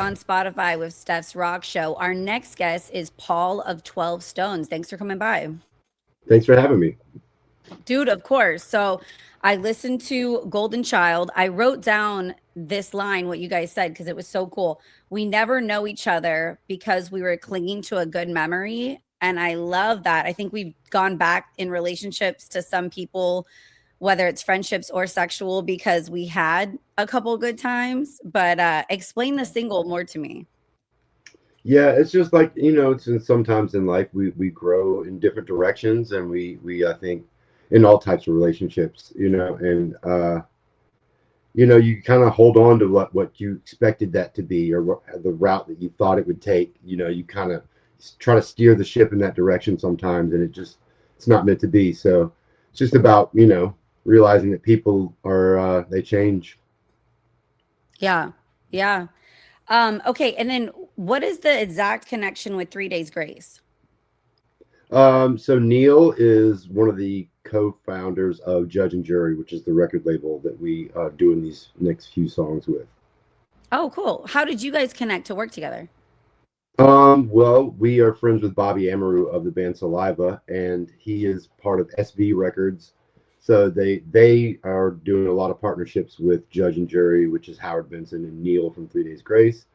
on Spotify with Steph's Rock Show. Our next guest is Paul of 12 Stones. Thanks for coming by. Thanks for having me. Dude, of course. So I listened to Golden Child. I wrote down this line, what you guys said, because it was so cool. We never know each other because we were clinging to a good memory. And I love that. I think we've gone back in relationships to some people, whether it's friendships or sexual, because we had a couple good times. But explain the single more to me. Yeah, it's just like, sometimes in life we grow in different directions, and we I think in all types of relationships, and you kind of hold on to what you expected that to be, or the route that you thought it would take. You kind of try to steer the ship in that direction sometimes, and it's not meant to be. So it's just about, realizing that people are they change. Yeah. Yeah. Okay. And then what is the exact connection with 3 Days Grace? So Neil is one of the co-founders of Judge and Jury, which is the record label that we doing these next few songs with. Oh, cool. How did you guys connect to work together? Well, we are friends with Bobby Amaru of the band Saliva, and he is part of SV Records. So they are doing a lot of partnerships with Judge and Jury, which is Howard Benson and Neil from 3 Days Grace.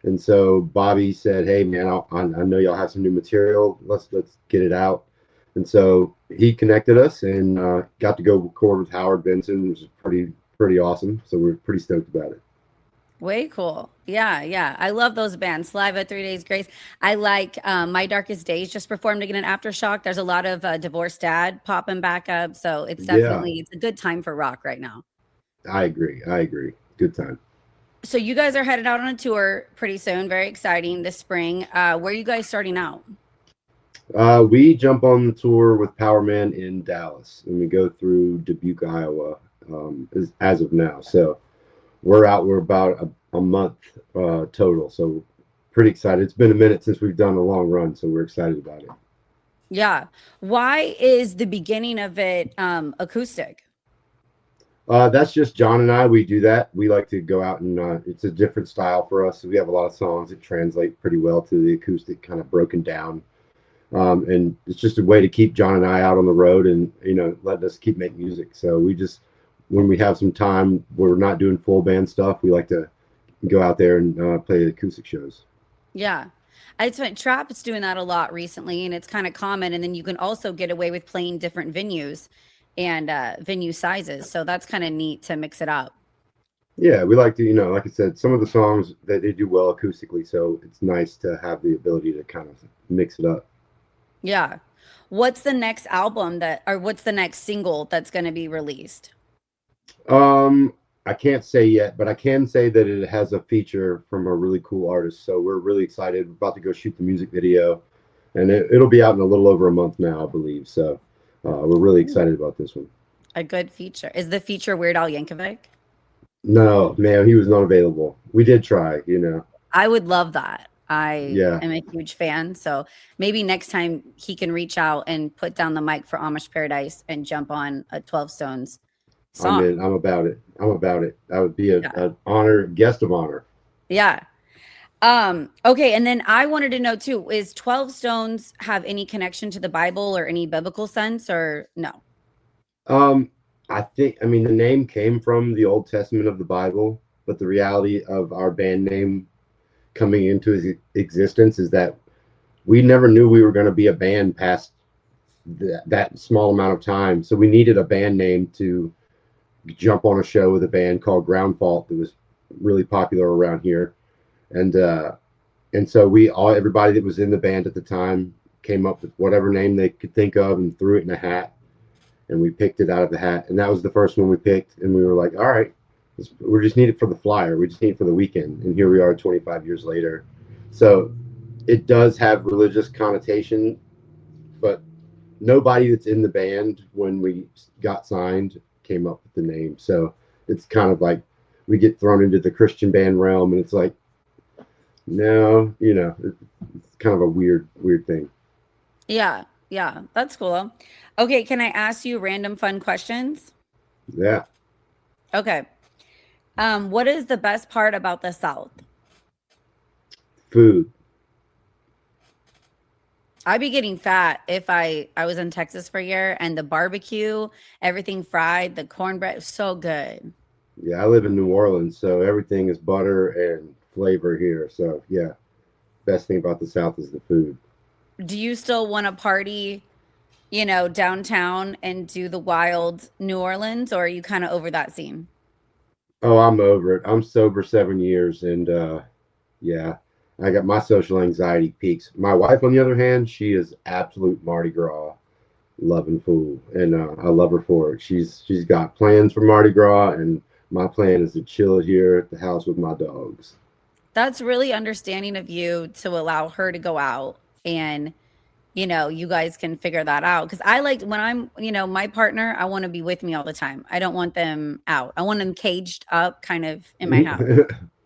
And so Bobby said, "Hey man, I know y'all have some new material. Let's get it out." And so he connected us, and got to go record with Howard Benson, which is pretty awesome. So we're pretty stoked about it. Way cool. Yeah, yeah. I love those bands. Saliva, 3 Days Grace. I like My Darkest Days just performed again in Aftershock. There's a lot of divorced dad popping back up. So Yeah, it's a good time for rock right now. I agree. I agree. Good time. So you guys are headed out on a tour pretty soon. Very exciting this spring. Where are you guys starting out? We jump on the tour with Powerman in Dallas, and we go through Dubuque, Iowa, as of now. So we're out. We're about a month total. So pretty excited. It's been a minute since we've done a long run, so we're excited about it. Yeah. Why is the beginning of it acoustic? That's just John and I. We do that. We like to go out, and it's a different style for us. We have a lot of songs that translate pretty well to the acoustic, kind of broken down. And it's just a way to keep John and I out on the road, and letting us keep making music. So we just, when we have some time, we're not doing full band stuff. We like to go out there and play the acoustic shows. Yeah. I spent Trap is doing that a lot recently, and it's kind of common. And then you can also get away with playing different venues and venue sizes. So that's kind of neat to mix it up. Yeah, we like to, like I said, some of the songs that they do well acoustically. So it's nice to have the ability to kind of mix it up. Yeah. What's the next album or what's the next single that's going to be released? I can't say yet, but I can say that it has a feature from a really cool artist. So we're really excited. We're about to go shoot the music video, and it'll be out in a little over a month now, I believe. So we're really excited about this one. A good feature. Is the feature Weird Al Yankovic? No, man, he was not available. We did try. I would love that. I Yeah, am a huge fan. So maybe next time he can reach out and put down the mic for Amish Paradise and jump on a 12 Stones I'm song. in. I'm about it. I'm about it. That would be Yeah. an honor, guest of honor. Yeah. Okay. And then I wanted to know too, is 12 Stones have any connection to the Bible or any biblical sense or no? Um, I mean, the name came from the Old Testament of the Bible, but the reality of our band name coming into existence is that we never knew we were going to be a band past that small amount of time. So we needed a band name to jump on a show with a band called Ground Fault that was really popular around here, and so everybody that was in the band at the time came up with whatever name they could think of and threw it in a hat, and we picked it out of the hat, and that was the first one we picked, and we were like, all right, we just need it for the flyer, we just need it for the weekend, and here we are 25 years later. So it does have religious connotation, but nobody that's in the band when we got signed came up with the name. So it's kind of like we get thrown into the Christian band realm, and it's like, no, it's kind of a weird thing. Yeah. Yeah. That's cool. Okay. Can I ask you random fun questions? Yeah. Okay. What is the best part about the South? Food. I'd be getting fat if I was in Texas for a year, and the barbecue, everything fried, the cornbread, so good. Yeah, I live in New Orleans, so everything is butter and flavor here. So yeah, best thing about the South is the food. Do you still want to party, downtown and do the wild New Orleans, or are you kind of over that scene? Oh, I'm over it. I'm sober 7 years, and yeah, I got my social anxiety peaks. My wife, on the other hand, she is absolute Mardi Gras loving fool, and I love her for it. She's got plans for Mardi Gras, and my plan is to chill here at the house with my dogs. That's really understanding of you to allow her to go out, and you guys can figure that out. Because I like when I'm, my partner, I want to be with me all the time. I don't want them out. I want them caged up kind of in my house.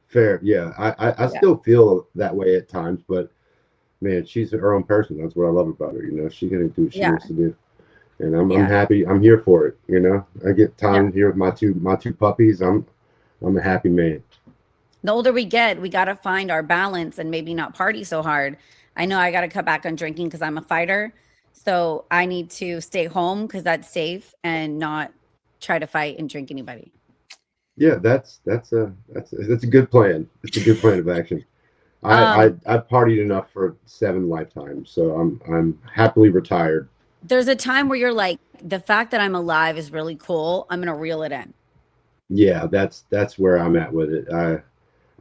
Fair, yeah. I Yeah. still feel that way at times, but man, she's her own person. That's what I love about her. She's gonna do what she Yeah. wants to do, and I'm Yeah. happy. I'm here for it. I get Yeah. time here with my two puppies. I'm a happy man. The older we get, we got to find our balance and maybe not party so hard. I know I got to cut back on drinking because I'm a fighter. So I need to stay home because that's safe and not try to fight and drink anybody. Yeah, that's a good plan. It's a good plan of action. Um, I've partied enough for 7 lifetimes, so I'm happily retired. there's a time where you're like, the fact that I'm alive is really cool. I'm gonna reel it in. Yeah, that's where I'm at with it.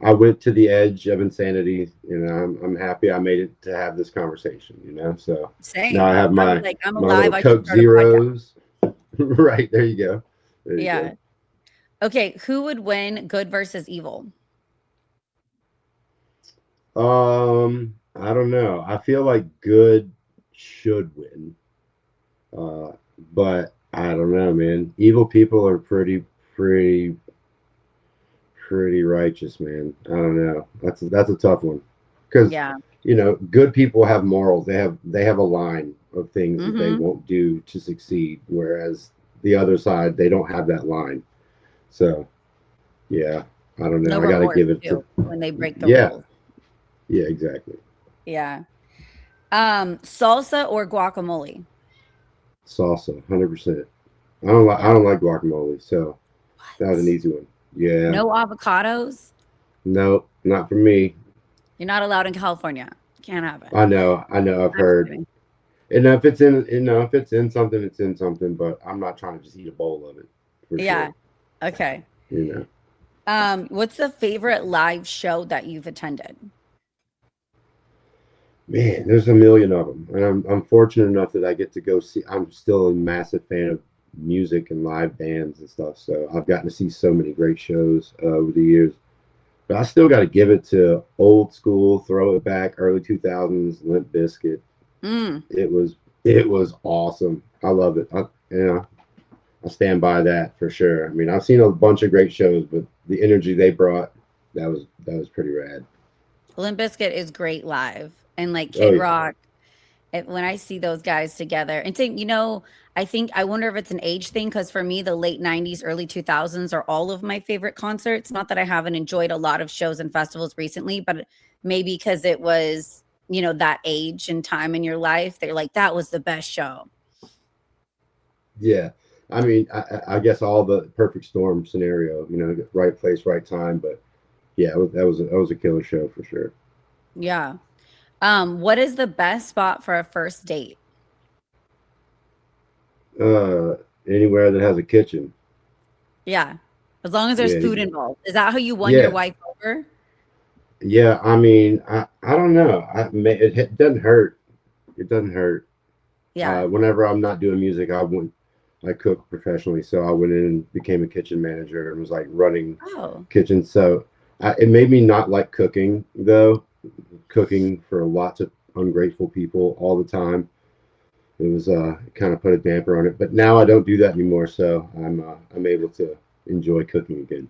I went to the edge of insanity. I'm happy I made it to have this conversation. So now I Same. have I was my like, I'm my little alive. I should Coke start a podcast. Zeros. Right there you go. There you go. Yeah. Okay. Who would win, good versus evil? I don't know. I feel like good should win. Uh, but I don't know, man. Evil people are pretty, pretty righteous, man. I don't know. That's a tough one because Yeah. good people have morals. They have a line of things that they Mm-hmm. won't do to succeed, whereas the other side they don't have that line. So yeah, I don't No know. I got to remorse give it to too when they break the yeah, rules. yeah, exactly. Yeah. Salsa or guacamole? Salsa, 100%. I don't like guacamole, so that was an What? easy one. Yeah, No avocados? no, not for me. You're not allowed in California. Can't have it. I know. I've I'm just heard. kidding. And if it's in something, it's in something. But I'm not trying to just eat a bowl of it for Yeah. sure. Okay. You know, What's the favorite live show that you've attended? man, there's a million of them, and I'm fortunate enough that I get to go see. I'm still a massive fan of music and live bands and stuff. So I've gotten to see so many great shows over the years. But I still got to give it to old school, throw it back, early 2000s, Limp Bizkit. Mm. It was awesome. I love it. I stand by that for sure. I mean, I've seen a bunch of great shows, but the energy they brought, that was pretty rad. Limp Bizkit is great live. And like Oh Kid yeah, Rock, when I see those guys together, and think, I wonder if it's an age thing because for me, the late 90s, early 2000s are all of my favorite concerts. Not that I haven't enjoyed a lot of shows and festivals recently, but maybe because it was, that age and time in your life, they're like, that was the best show. yeah. I mean, I guess all the perfect storm scenario. Right place, right time. But yeah, that was a killer show for sure. Yeah. What is the best spot for a first date? Uh, Anywhere that has a kitchen. Yeah. As long as there's Yeah, food involved. Is that how you won your yeah, wife over? yeah. I mean, I don't know. It doesn't hurt. It doesn't hurt. Yeah. Whenever I'm not doing music, I cook professionally, so I went in and became a kitchen manager and was like running Oh. kitchens. So it made me not like cooking though. Cooking for lots of ungrateful people all the time. It was kind of put a damper on it. But now I don't do that anymore, so I'm able to enjoy cooking again.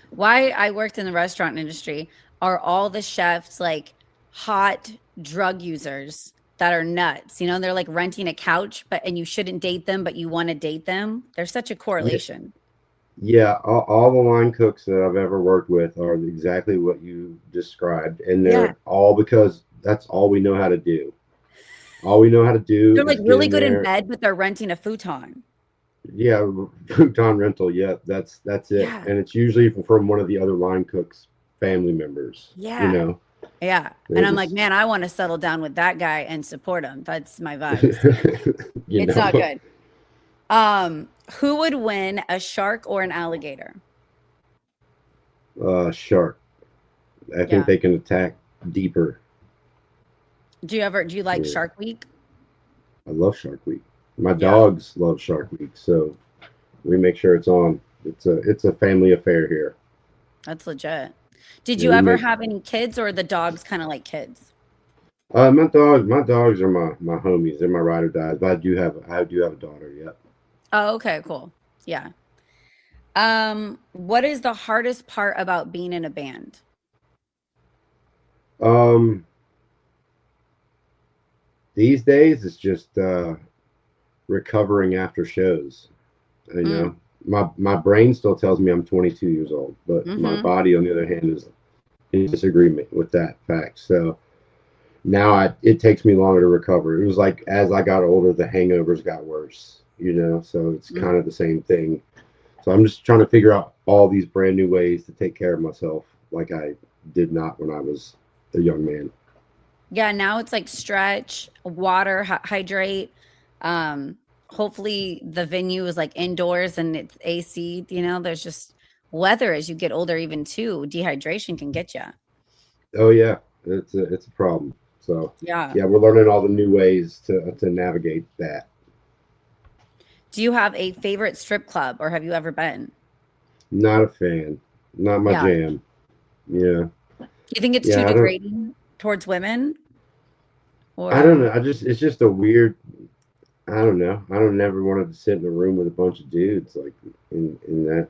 Why I worked in the restaurant industry, are all the chefs like hot drug users that are nuts? They're like renting a couch, and you shouldn't date them, but you want to date them. There's such a Yeah, correlation. Yeah, all the line cooks that I've ever worked with are exactly what you described, and Yeah. they're all because that's all we know how to do. All we know how to do They're like is get really in good in there. bed, but they're renting a futon. Yeah, futon rental. Yeah, that's it, Yeah. and it's usually from one of the other line cooks' family members. You Yeah. know, Yeah. they And I'm like, just, man, I want to settle down with that guy and support him. That's my vibes. you It's not know, good. Who would win, a shark or an alligator? shark. I think Yeah. they can attack deeper. Do you like Yeah, Shark Week? I love Shark Week. My Yeah, dogs love Shark Week, so we make sure it's on. It's a family affair here. that's legit. Did Yeah, you we ever make have any kids or are the dogs kind of like kids? my dogs are my homies. They're my ride or dies. But I do have a daughter. Yep. Oh, okay, cool. Yeah. What is the hardest part about being in a band? Um, these days it's just recovering after shows. You Mm, know, my brain still tells me I'm 22 years old, but my mm-hmm. body, on the other hand, is in disagreement with that fact. So now it takes me longer to recover. It was like as I got older, the hangovers got worse. So it's Mm. kind of the same thing. So I'm just trying to figure out all these brand new ways to take care of myself, like I did not when I was a young man. Yeah, now it's like stretch, water, hydrate. Um, Hopefully the venue is like indoors and it's AC, there's just weather as you get older even too. Dehydration can get you. Oh yeah, it's a problem. So Yeah. yeah, we're learning all the new ways to navigate that. Do you have a favorite strip club or have you ever been? Not a fan. Not my Yeah. jam. Yeah. Do you think it's too Yeah, degrading towards women I don't or know. It's just a weird, I don't know. I don't never wanted to sit in a room with a bunch of dudes like in that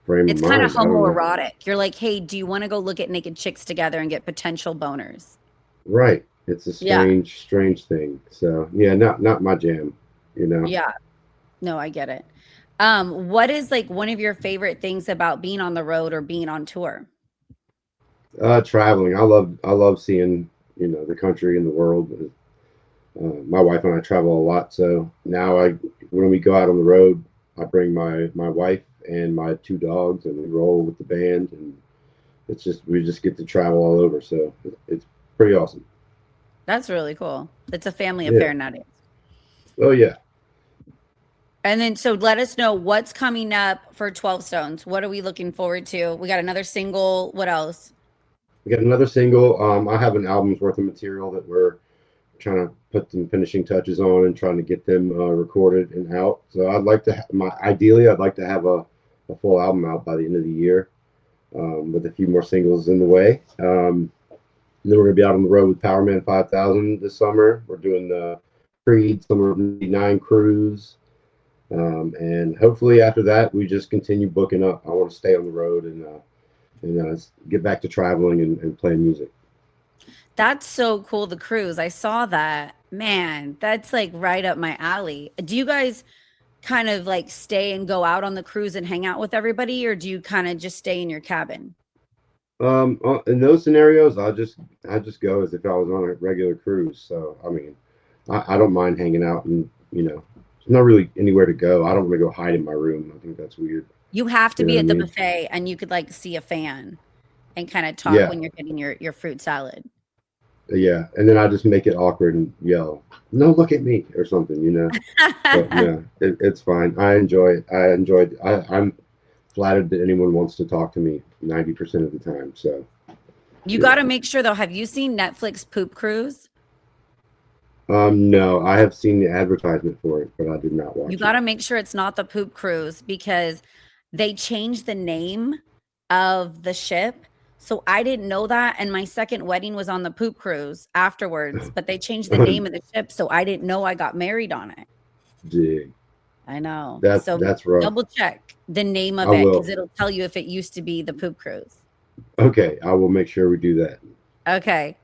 frame of it's kind of mind. I don't know. homoerotic? You're like, "Hey, do you want to go look at naked chicks together and get potential boners?" Right. It's a Yeah. strange thing. So yeah, not my jam, you know. Yeah. No, I get it. What is like one of your favorite things about being on the road or being on tour? Traveling. I love seeing, the country and the world. My wife and I travel a lot, so now when we go out on the road, I bring my wife and my two dogs, and we roll with the band, and we just get to travel all over. So it's pretty awesome. That's really cool. It's a family Yeah. affair nowadays. Oh yeah. And then so let us know what's coming up for 12 Stones. What are we looking forward to? We got another single. What else? We got another single. I have an album's worth of material that we're trying to put some finishing touches on and trying to get them recorded and out. So ideally, I'd like to have a full album out by the end of the year, with a few more singles in the way. And then we're going to be out on the road with Powerman 5000 this summer. We're doing the Creed Summer of '99 cruise. And hopefully after that, we just continue booking up. I want to stay on the road and get back to traveling and playing music. That's so cool, the cruise. I saw that. Man, that's like right up my alley. Do you guys kind of like stay and go out on the cruise and hang out with everybody, or do you kind of just stay in your cabin? In those scenarios, I just go as if I was on a regular cruise. So I mean, I don't mind hanging out, and there's not really anywhere to go. I don't want to go hide in my room. I think that's weird. You have to You know be what I at the mean? buffet and you could like see a fan and kind of talk Yeah, when you're getting your fruit salad. yeah. And then I just make it awkward and yell, "No, look at me" or something. But no, it's fine. I enjoy it. I'm flattered that anyone wants to talk to me 90% of the time. So You yeah. got to make sure though, have you seen Netflix Poop Cruise? No, I have seen the advertisement for it, but I did not You watch got it. to make sure it's not the Poop Cruise because they changed the name of the ship. So I didn't know that. And my second wedding was on the Poop Cruise afterwards, but they changed the name of the ship. So I didn't know I got married on it. Dig. I know. That's So that's rough. double check the name I of it because will. it'll tell you if it used to be the Poop Cruise. Okay, I will make sure we do that. Okay.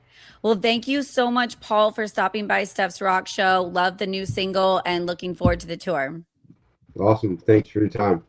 Well, thank you so much, Paul, for stopping by Steph's Rock Show. Love the new single and looking forward to the tour. Awesome. Thanks for your time.